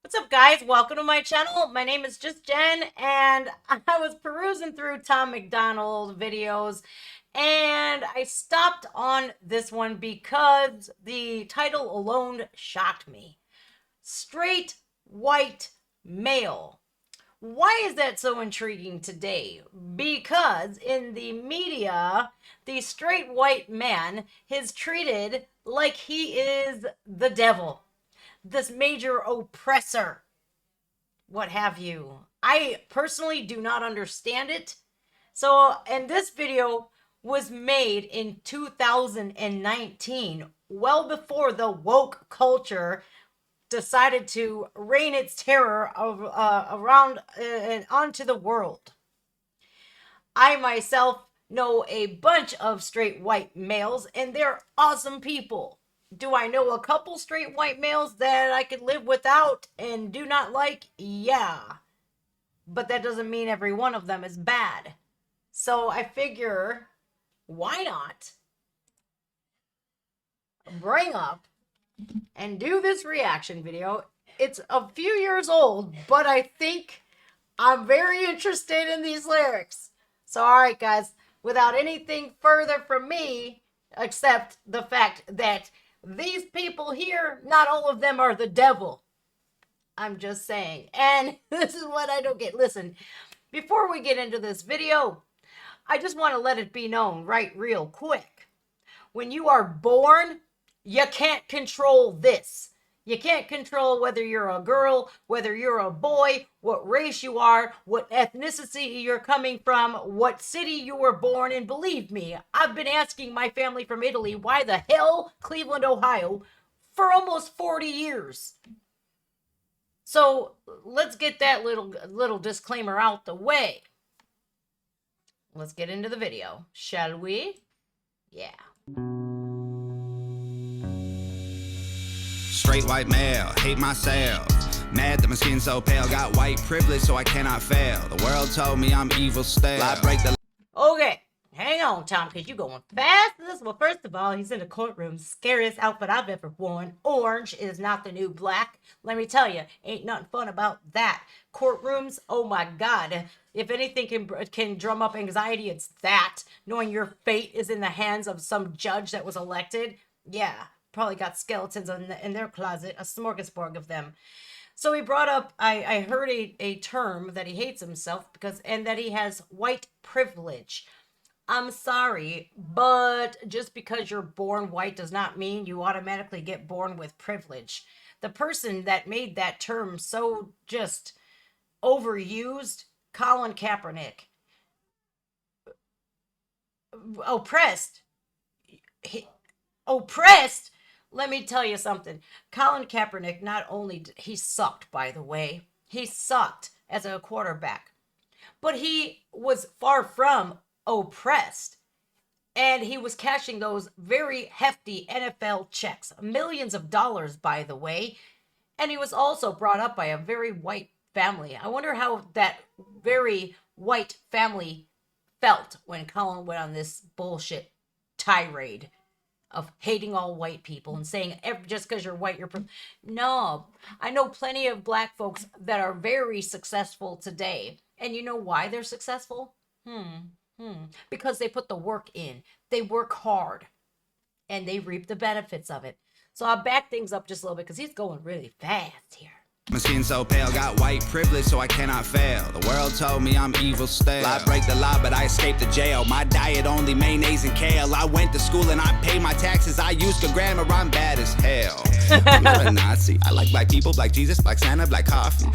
What's up, guys? Welcome to my channel. My name is Just Jen, and I was perusing through Tom MacDonald videos, and I stopped on this one because the title alone shocked me. Straight white male. Why is that so intriguing today? Because in the media, the straight white man is treated like he is the devil, this major oppressor, what have you. I personally do not understand it. So, and this video was made in 2019, well before the woke culture decided to reign its terror around and onto the world. I myself know a bunch of straight white males, and they're awesome people. Do I know a couple straight white males that I could live without and do not like? Yeah. But that doesn't mean every one of them is bad. So I figure, why not bring up and do this reaction video? It's a few years old, but I think I'm very interested in these lyrics. So, all right, guys, without anything further from me, except the fact that these people here, not all of them are the devil. I'm just saying. And this is what I don't get. Listen, before we get into this video, I just want to let it be known right real quick. When you are born, you can't control this. You can't control whether you're a girl, whether you're a boy, what race you are, what ethnicity you're coming from, what city you were born in. Believe me, I've been asking my family from Italy why the hell Cleveland, Ohio for almost 40 years. So let's get that little disclaimer out the way. Let's get into the video, shall we? Yeah. Straight white male, hate myself. Mad that my skin so pale. Got white privilege so I cannot fail. The world told me I'm evil stale. I break the... Okay, hang on, Tom, because you're going fast. Well, first of all, he's in a courtroom. Scariest outfit I've ever worn. Orange is not the new black. Let me tell you, ain't nothing fun about that. Courtrooms, oh my God. If anything can drum up anxiety, it's that. Knowing your fate is in the hands of some judge that was elected. Yeah, probably got skeletons in their closet, a smorgasbord of them. So he brought up, I heard a term that he hates himself because, and that he has white privilege. I'm sorry, but just because you're born white does not mean you automatically get born with privilege. The person that made that term so just overused, Colin Kaepernick. Oppressed. Oppressed. Let me tell you something. Colin Kaepernick, not only he sucked, by the way, he sucked as a quarterback, but he was far from oppressed. And he was cashing those very hefty NFL checks, millions of dollars, by the way. And he was also brought up by a very white family. I wonder how that very white family felt when Colin went on this bullshit tirade of hating all white people and saying just because you're white, you're... No, I know plenty of black folks that are very successful today. And you know why they're successful? Because they put the work in. They work hard and they reap the benefits of it. So I'll back things up just a little bit because he's going really fast here. My skin so pale, got white privilege so I cannot fail. The world told me I'm evil stale. I break the law, but I escaped the jail. My diet only mayonnaise and kale. I went to school and I pay my taxes. I used to grammar, I'm bad as hell. I'm not a Nazi. I like black people, black Jesus, black Santa, black coffee.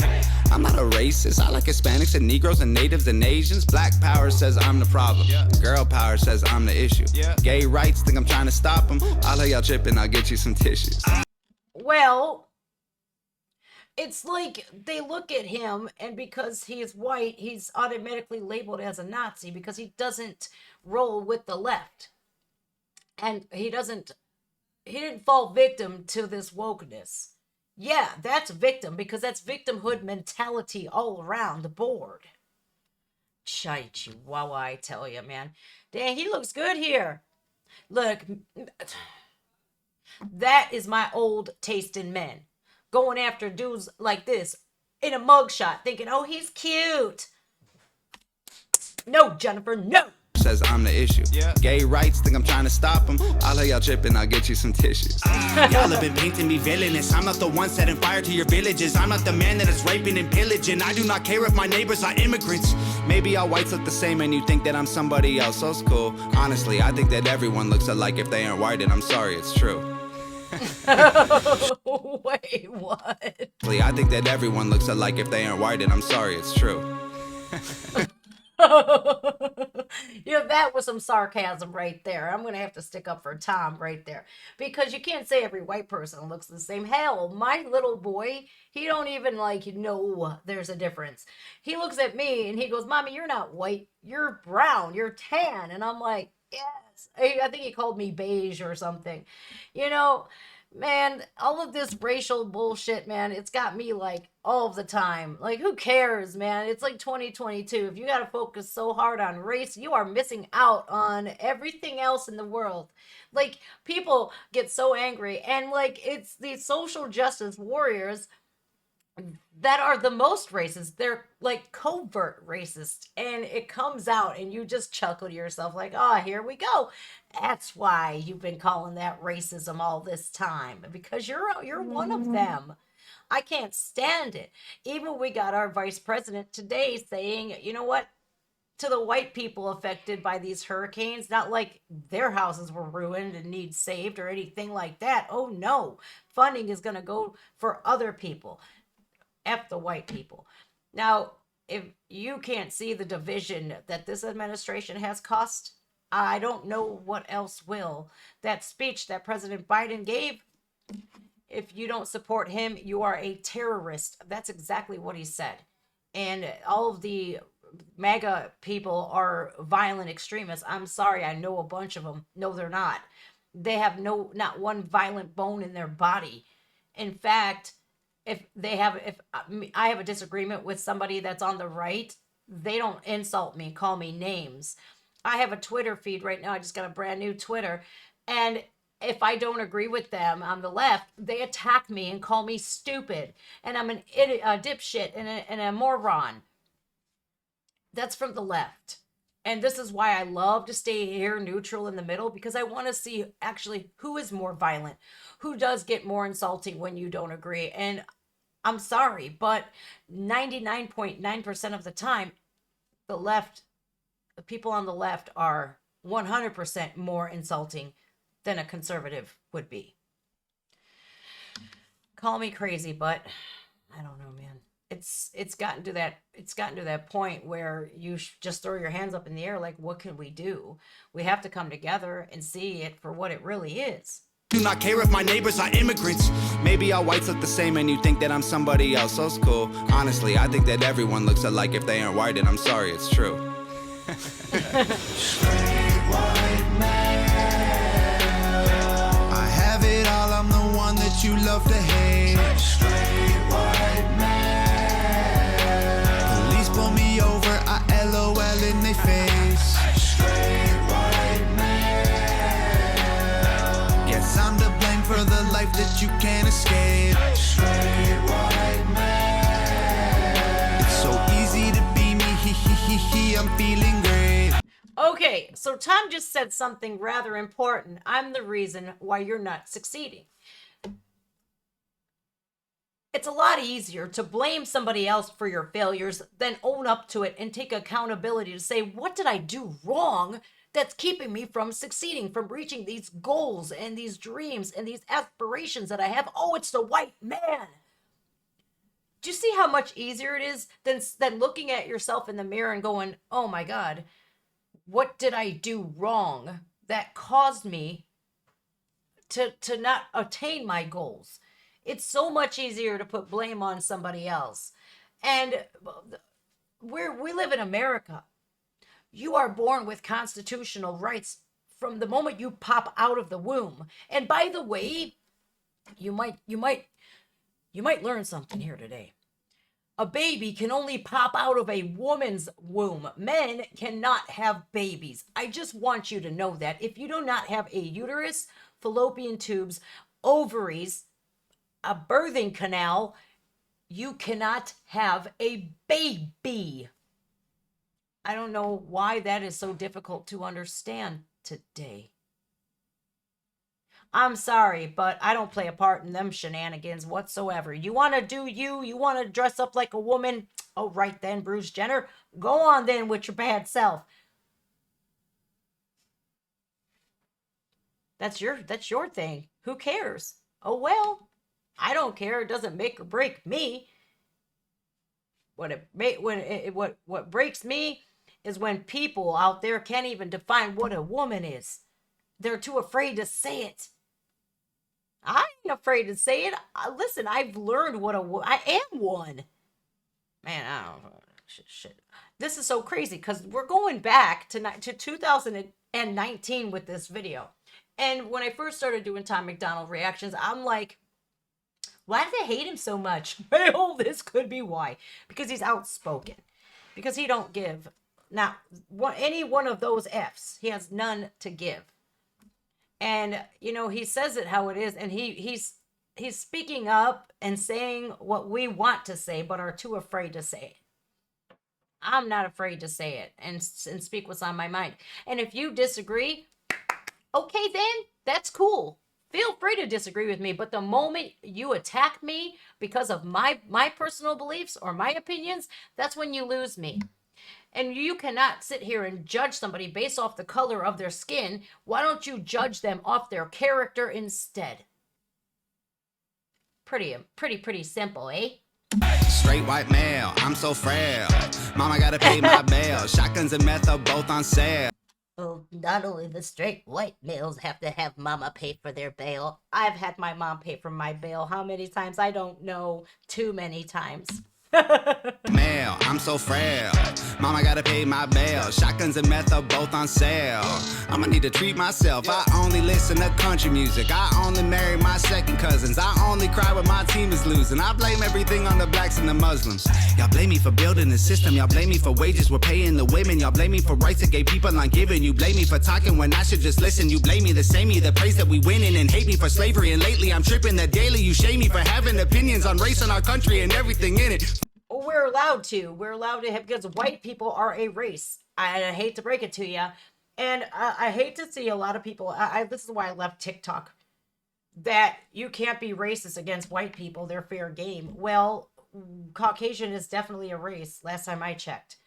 I'm not a racist. I like Hispanics and Negroes and Natives and Asians. Black power says I'm the problem. Girl power says I'm the issue. Gay rights think I'm trying to stop them. I'll let y'all chip and I'll get you some tissues. Well, it's like they look at him, and because he is white, he's automatically labeled as a Nazi because he doesn't roll with the left. And he didn't fall victim to this wokeness. Yeah, that's victim because that's victimhood mentality all around the board. Chai Chihuahua, I tell you, man. Dang, he looks good here. Look, that is my old taste in men. going after dudes like this in a mugshot, thinking, oh, he's cute. No, Jennifer, no. Says I'm the issue. Yeah. Gay rights, think I'm trying to stop them. I'll let y'all chip and I'll get you some tissues. Y'all have been painting me villainous. I'm not the one setting fire to your villages. I'm not the man that is raping and pillaging. I do not care if my neighbors are immigrants. Maybe all whites look the same and you think that I'm somebody else. So it's cool. Honestly, I think that everyone looks alike if they aren't white, and I'm sorry, it's true. Wait, what? I think that everyone looks alike if they aren't white, and I'm sorry, it's true. That was some sarcasm right there. I'm gonna have to stick up for Tom right there, because you can't say every white person looks the same. Hell, my little boy, he don't even know there's a difference. He looks at me and he goes, Mommy, you're not white, you're brown, you're tan. And I'm like, yes. I think he called me beige or something. Man, all of this racial bullshit, man, it's got me all of the time. Who cares, man? It's 2022. If you got to focus so hard on race, you are missing out on everything else in the world. People get so angry, and it's these social justice warriors that are the most racist. They're covert racist, and it comes out and you just chuckle to yourself oh, here we go. That's why you've been calling that racism all this time, because you're one of them. I can't stand it. Even we got our vice president today saying, you know what, to the white people affected by these hurricanes, not like their houses were ruined and need saved or anything like that. Oh no, funding is going to go for other people. F the white people. Now, if you can't see the division that this administration has caused, I don't know what else will. That speech that President Biden gave, if you don't support him, you are a terrorist. That's exactly what he said. And all of the MAGA people are violent extremists. I'm sorry, I know a bunch of them. No, they're not. They have not one violent bone in their body. In fact, if I have a disagreement with somebody that's on the right, they don't insult me, call me names. I have a Twitter feed right now. I just got a brand new Twitter. And if I don't agree with them on the left, they attack me and call me stupid. And I'm an idiot, a dipshit, and a moron. That's from the left. And this is why I love to stay here neutral in the middle, because I want to see actually who is more violent, who does get more insulting when you don't agree. And I'm sorry, but 99.9% of the time, the people on the left are 100% more insulting than a conservative would be. Call me crazy, but I don't know, man. It's gotten to that point where you just throw your hands up in the air what can we do? We have to come together and see it for what it really is. Do not care if my neighbors are immigrants. Maybe all whites look the same and you think that I'm somebody else. So it's cool. Honestly, I think that everyone looks alike if they aren't white, and I'm sorry, it's true. Straight white male. I have it all, I'm the one that you love to hate. Straight white male. Police pull me over, I LOL in their face. Straight white male. Guess I'm to blame for the life that you can't escape. Straight white male. It's so easy to be me, I'm feeling great. Okay, so Tom just said something rather important. I'm the reason why you're not succeeding. It's a lot easier to blame somebody else for your failures than own up to it and take accountability to say, what did I do wrong that's keeping me from succeeding, from reaching these goals and these dreams and these aspirations that I have? Oh, it's the white man. Do you see how much easier it is than looking at yourself in the mirror and going, oh my God, what did I do wrong that caused me to not attain my goals? It's so much easier to put blame on somebody else. And we live in America. You are born with constitutional rights from the moment you pop out of the womb. And by the way, you might learn something here today. A baby can only pop out of a woman's womb. Men cannot have babies. I just want you to know that. If you do not have a uterus, fallopian tubes, ovaries, a birthing canal, you cannot have a baby. I don't know why that is so difficult to understand today. I'm sorry, but I don't play a part in them shenanigans whatsoever. You want to do you want to dress up like a woman? Oh, right then, Bruce Jenner. Go on then with your bad self. That's your thing. Who cares? Oh well. I don't care. It doesn't make or break me. What breaks me is when people out there can't even define what a woman is. They're too afraid to say it. I ain't afraid to say it. Listen, I've learned what I am one. Man, I don't know. Shit. This is so crazy because we're going back to 2019 with this video. And when I first started doing Tom MacDonald reactions, I'm like, why do they hate him so much? Well, this could be why. Because he's outspoken. Because he don't give not any one of those F's. He has none to give. And he says it how it is, and he's speaking up and saying what we want to say but are too afraid to say it. I'm not afraid to say it and speak what's on my mind. And if you disagree, okay then, that's cool. Feel free to disagree with me, but the moment you attack me because of my personal beliefs or my opinions, that's when you lose me. And you cannot sit here and judge somebody based off the color of their skin. Why don't you judge them off their character instead? Pretty simple, eh? Straight white male, I'm so frail. Mama gotta pay my bail. Shotguns and meth are both on sale. Well, not only the straight white males have to have mama pay for their bail. I've had my mom pay for my bail. How many times? I don't know. Too many times. Male, I'm so frail. Mama gotta pay my bail. Shotguns and meth are both on sale. I'ma need to treat myself. I only listen to country music. I only marry my second cousins. I only cry when my team is losing. I blame everything on the blacks and the Muslims. Y'all blame me for building the system. Y'all blame me for wages we're paying the women. Y'all blame me for rights that gay people aren't giving. You blame me for talking when I should just listen. You blame me the same me the praise that we winning and hate me for slavery. And lately I'm tripping that daily you shame me for having opinions on race in our country and everything in it. We're allowed to have, because white people are a race. I hate to break it to you. And I hate to see a lot of people, this is why I left TikTok, that you can't be racist against white people. They're fair game. Well, Caucasian is definitely a race, last time I checked.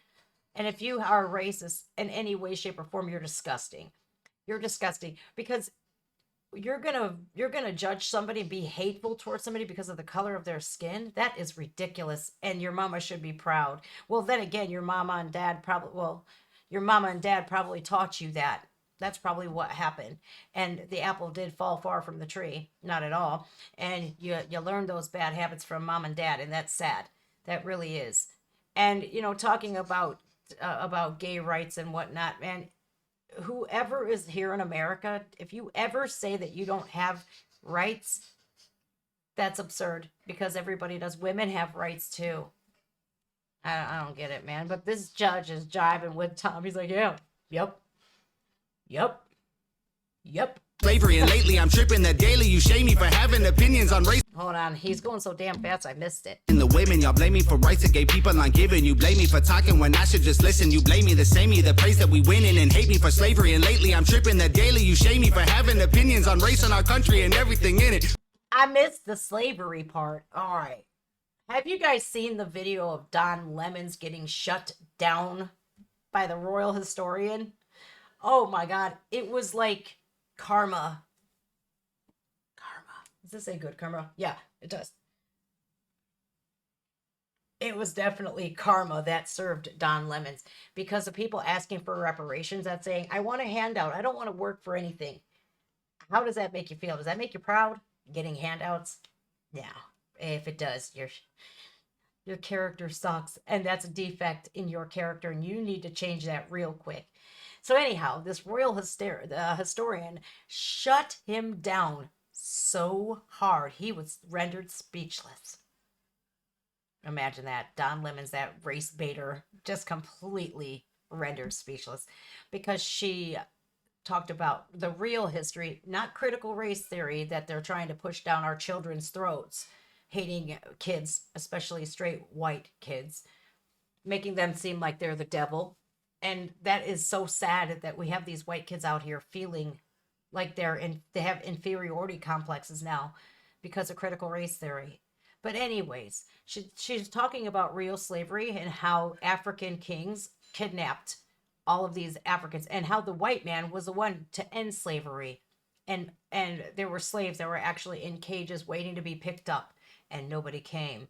And if you are racist in any way, shape, or form, you're disgusting. You're disgusting because you're gonna judge somebody and be hateful towards somebody because of the color of their skin. That is ridiculous, and your mama should be proud. Well, then again, your mama and dad probably taught you that. That's probably what happened. And the apple did fall far from the tree, not at all. And you learned those bad habits from mom and dad, and that's sad. That really is. And talking about gay rights and whatnot, man. Whoever is here in America, if you ever say that you don't have rights, that's absurd, because everybody does. Women have rights too. I don't get it, man. But this judge is jiving with Tom. He's like, yeah, yep. Slavery, and lately I'm tripping that daily you shame me for having opinions on race. Hold on, he's going so damn fast I missed it. And the women, y'all blame me for rights that gay people aren't giving. You blame me for talking when I should just listen. You blame me the same me the praise that we winning and hate me for slavery. And lately I'm tripping that daily you shame me for having opinions on race in our country and everything in it. I missed the slavery part. All right. Have you guys seen the video of Don Lemons getting shut down by the royal historian? Oh my God. It was like karma. Does this say good karma? Yeah, it does. It was definitely karma that served Don Lemons, because of people asking for reparations, that's saying, I want a handout. I don't want to work for anything. How does that make you feel? Does that make you proud? Getting handouts? Yeah. If it does, your character sucks, and that's a defect in your character, and you need to change that real quick. So anyhow, this royal historian shut him down so hard he was rendered speechless. Imagine that. Don Lemons, that race baiter, just completely rendered speechless, because she talked about the real history, not critical race theory that they're trying to push down our children's throats, hating kids, especially straight white kids, making them seem like they're the devil. And that is so sad that we have these white kids out here feeling like they have inferiority complexes now because of critical race theory. But anyways, she's talking about real slavery and how African kings kidnapped all of these Africans and how the white man was the one to end slavery. And there were slaves that were actually in cages waiting to be picked up and nobody came.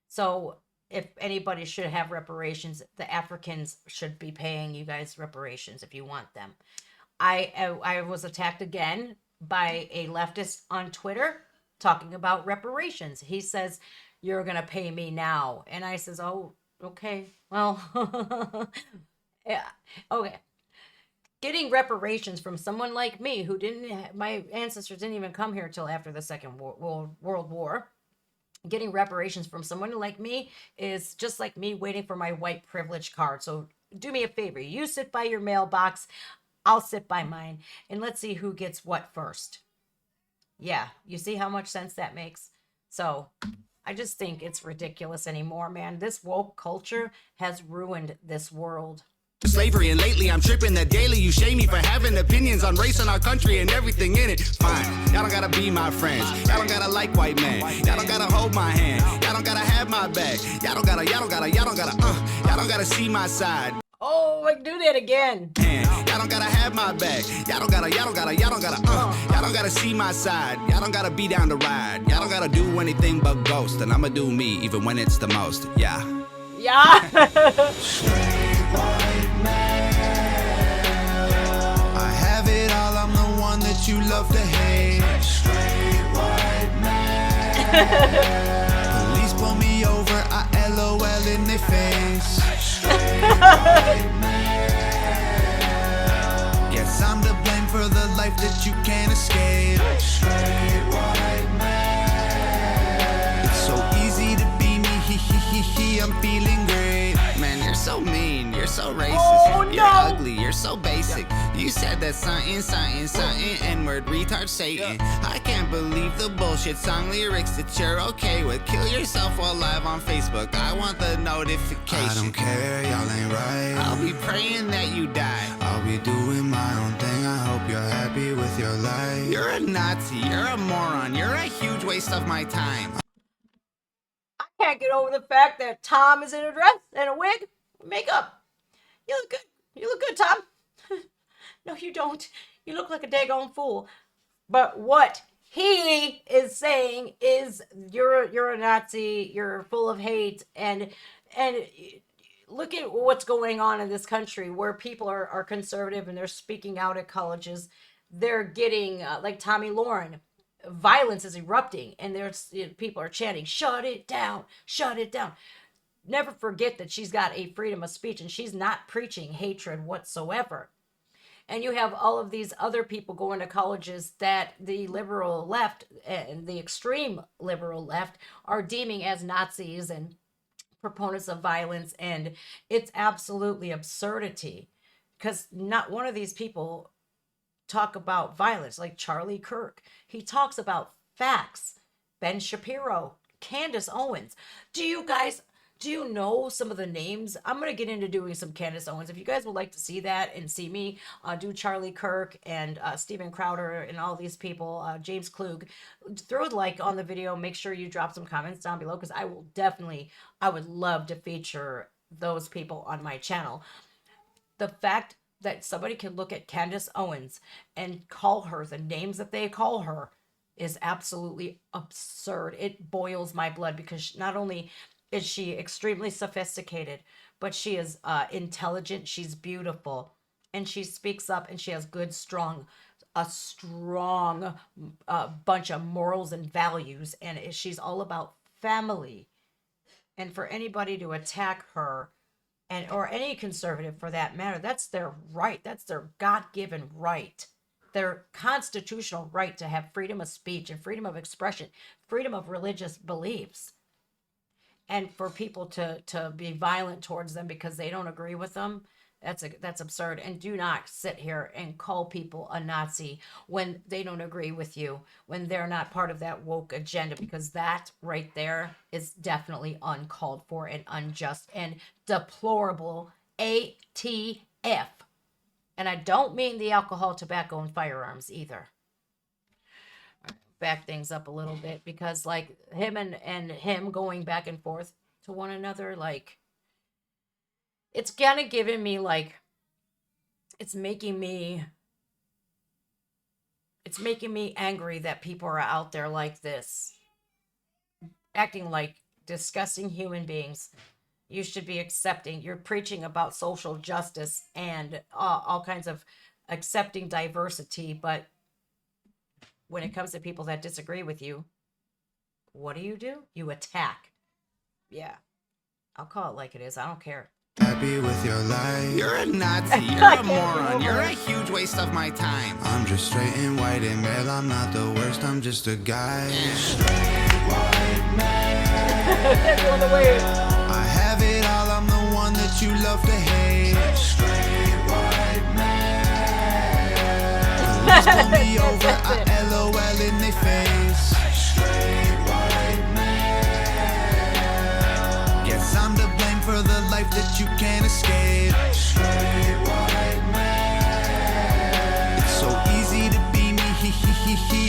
So if anybody should have reparations, the Africans should be paying you guys reparations if you want them. I was attacked again by a leftist on Twitter talking about reparations. He says, "You're going to pay me now." And I says, "Oh, okay. Well, yeah. Okay. Getting reparations from someone like me who my ancestors didn't even come here till after the Second World War. Getting reparations from someone like me is just like me waiting for my white privilege card. So do me a favor. You sit by your mailbox. I'll sit by mine. And let's see who gets what first. Yeah, you see how much sense that makes? So I just think it's ridiculous anymore, man. This woke culture has ruined this world. Slavery, and lately I'm tripping that daily you shame me for having opinions on race in our country and everything in it. Fine, y'all don't gotta be my friends. Y'all don't gotta like white men. Y'all don't gotta hold my hand. Y'all don't gotta have my back. Y'all don't gotta see my side. Oh, I do that again. Y'all don't gotta have my back. Y'all don't gotta see my side. Y'all don't gotta be down to ride. Y'all don't gotta do anything but ghost. And I'ma do me even when it's the most. Yeah. I have it all, I'm the one that you love to hate. Straight white man. Police pull me over, I LOL in their face. Straight white man. Guess I'm to blame for the life that you can't escape. Straight white man. It's so easy to be me, I'm feeling great. Man, you're so mean, you're so racist. Oh, no. You're ugly, you're so basic. You said that something, N-word, retard, Satan. I can't believe the bullshit song lyrics that you're okay with. Kill yourself while live on Facebook. I want the notification. I don't care, y'all ain't right. I'll be praying that you die. I'll be doing my own thing. I hope you're happy with your life. You're a Nazi, you're a moron, you're a huge waste of my time. Can't get over the fact that Tom is in a dress and a wig, makeup. You look good. You look good, Tom. No, you don't. You look like a daggone fool. But what he is saying is you're a Nazi. You're full of hate, and look at what's going on in this country where people are conservative and they're speaking out at colleges. They're getting like Tommy Lauren. Violence is erupting and there's people are chanting, "Shut it down, shut it down." Never forget that she's got a freedom of speech and she's not preaching hatred whatsoever. And you have all of these other people going to colleges that the liberal left and the extreme liberal left are deeming as Nazis and proponents of violence. And it's absolutely absurdity because not one of these people talk about violence. Like Charlie Kirk, he talks about facts. Ben Shapiro, Candace Owens. Do you know some of the names? I'm going to get into doing some Candace Owens. If you guys would like to see that and see me do Charlie Kirk and Steven Crowder and all these people, James Klug, throw a like on the video. Make sure you drop some comments down below because I would love to feature those people on my channel. The fact that somebody can look at Candace Owens and call her the names that they call her is absolutely absurd. It boils my blood because not only is she extremely sophisticated, but she is intelligent, she's beautiful, and she speaks up and she has a strong bunch of morals and values, and she's all about family. And for anybody to attack her, or any conservative for that matter, that's their right. That's their God-given right. Their constitutional right to have freedom of speech and freedom of expression, freedom of religious beliefs. And for people to be violent towards them because they don't agree with them, That's absurd. And do not sit here and call people a Nazi when they don't agree with you, when they're not part of that woke agenda, because that right there is definitely uncalled for and unjust and deplorable ATF. And I don't mean the alcohol, tobacco, and firearms either. Back things up a little bit, because like him and him going back and forth to one another, like it's kind of giving me like it's making me angry that people are out there like this, acting like disgusting human beings. You should be accepting. You're preaching about social justice and all kinds of accepting diversity, but when it comes to people that disagree with you, what do? You attack. Yeah, I'll call it like it is. I don't care. Happy with your life. You're a Nazi, you're a moron, you're a huge waste of my time. I'm just straight and white and male, I'm not the worst, I'm just a guy. Straight white man. I have it all, I'm the one that you love to hate. Straight white man. Please pull me over, I LOL in their face. Straight white man. Guess I'm to blame for the life that you can't escape. Straight white man. It's so easy to be me,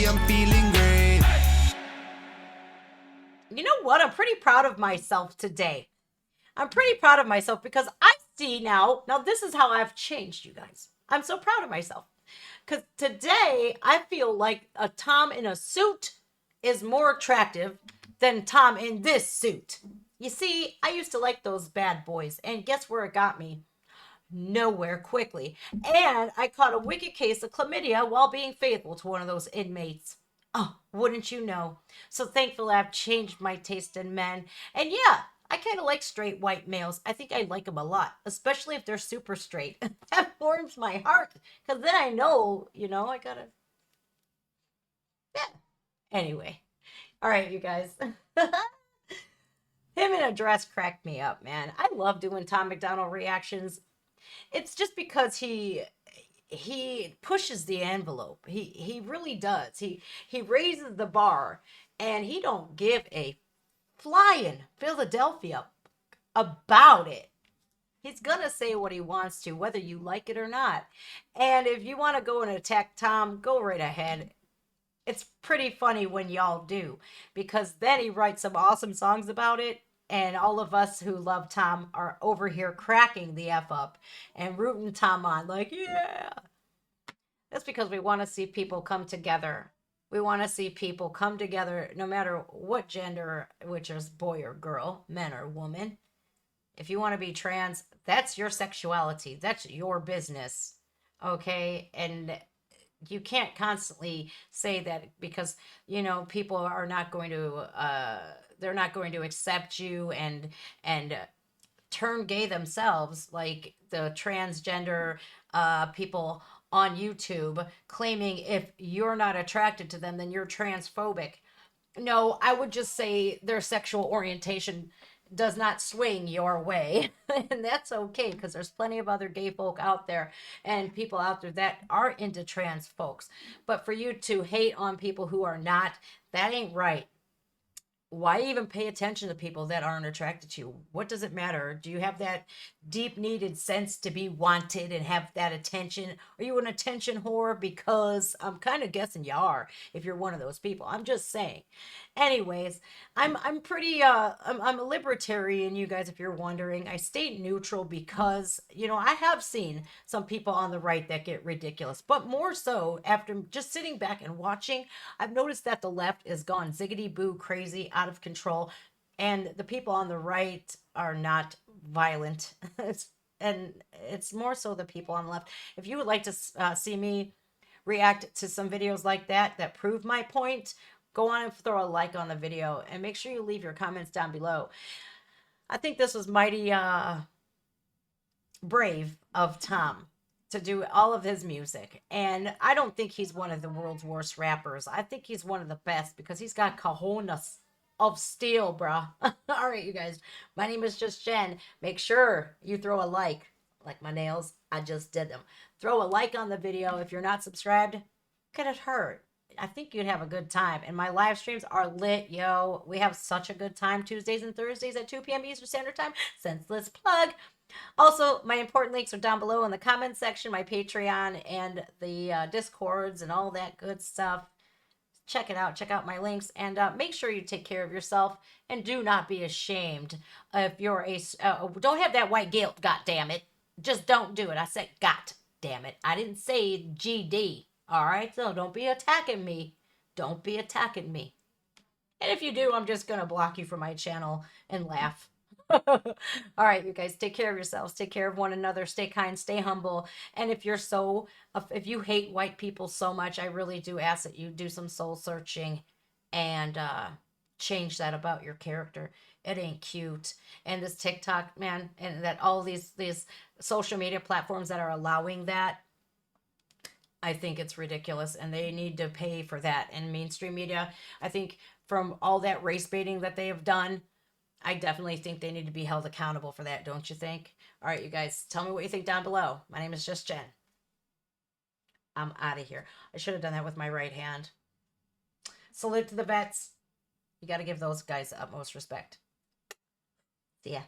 I'm feeling great. You know what? I'm pretty proud of myself today. I'm pretty proud of myself because I see now this is how I've changed, you guys. I'm so proud of myself. Because today I feel like a Tom in a suit is more attractive than Tom in this suit. You see, I used to like those bad boys, and guess where it got me? Nowhere quickly. And I caught a wicked case of chlamydia while being faithful to one of those inmates. Oh, wouldn't you know? So thankfully I've changed my taste in men. And yeah, I kind of like straight white males. I think I like them a lot, especially if they're super straight. That warms my heart, because then I know, I gotta... Yeah. Anyway. All right, you guys. Him in a dress cracked me up, man. I love doing Tom MacDonald reactions. It's just because he pushes the envelope. He really does. He raises the bar, and he don't give a flying Philadelphia about it. He's gonna say what he wants to, whether you like it or not. And if you want to go and attack Tom, go right ahead. It's pretty funny when y'all do, because then he writes some awesome songs about it, and all of us who love Tom are over here cracking the F up and rooting Tom on, like, yeah. That's because we want to see people come together. We want to see people come together no matter what gender, which is boy or girl, man or woman. If you want to be trans, that's your sexuality. That's your business. Okay? And you can't constantly say that because, people are not going to, they're not going to accept you and turn gay themselves, like the transgender people on YouTube claiming if you're not attracted to them, then you're transphobic. No, I would just say their sexual orientation does not swing your way. And that's okay, because there's plenty of other gay folk out there and people out there that are into trans folks. But for you to hate on people who are not, that ain't right. Why even pay attention to people that aren't attracted to you? What does it matter? Do you have that deep needed sense to be wanted and have that attention? Are you an attention whore? Because I'm kind of guessing you are if you're one of those people. I'm just saying. Anyways, I'm pretty I'm a libertarian, you guys, if you're wondering. I stay neutral because, I have seen some people on the right that get ridiculous, but more so after just sitting back and watching, I've noticed that the left is gone ziggity boo crazy, out of control, and the people on the right are not violent. And it's more so the people on the left. If you would like to see me react to some videos like that prove my point, go on and throw a like on the video, and make sure you leave your comments down below. I think this was mighty brave of Tom to do all of his music, and I don't think he's one of the world's worst rappers. I think he's one of the best because he's got cojones of steel, bruh. All right, you guys, my name is Just Jen. Make sure you throw a like Like my nails, I just did them. Throw a like on the video. If you're not subscribed, get it hurt. I think you'd have a good time. And my live streams are lit, yo. We have such a good time Tuesdays and Thursdays at 2 p.m. Eastern Standard Time. Senseless plug. Also, my important links are down below in the comments section, my Patreon and the Discords and all that good stuff. Check it out. Check out my links, and make sure you take care of yourself and do not be ashamed if you're a. Don't have that white guilt. God damn it! Just don't do it. I said, God damn it! I didn't say GD. All right, so don't be attacking me. Don't be attacking me. And if you do, I'm just gonna block you from my channel and laugh. All right, you guys, take care of yourselves, take care of one another, stay kind, stay humble. And if you hate white people so much, I really do ask that you do some soul searching and change that about your character. It ain't cute. And this TikTok, man, and that all these social media platforms that are allowing that, I think it's ridiculous, and they need to pay for that. And mainstream media, I think from all that race baiting that they have done, I definitely think they need to be held accountable for that, don't you think? All right, you guys, tell me what you think down below. My name is Just Jen. I'm out of here. I should have done that with my right hand. Salute to the vets. You got to give those guys the utmost respect. See ya.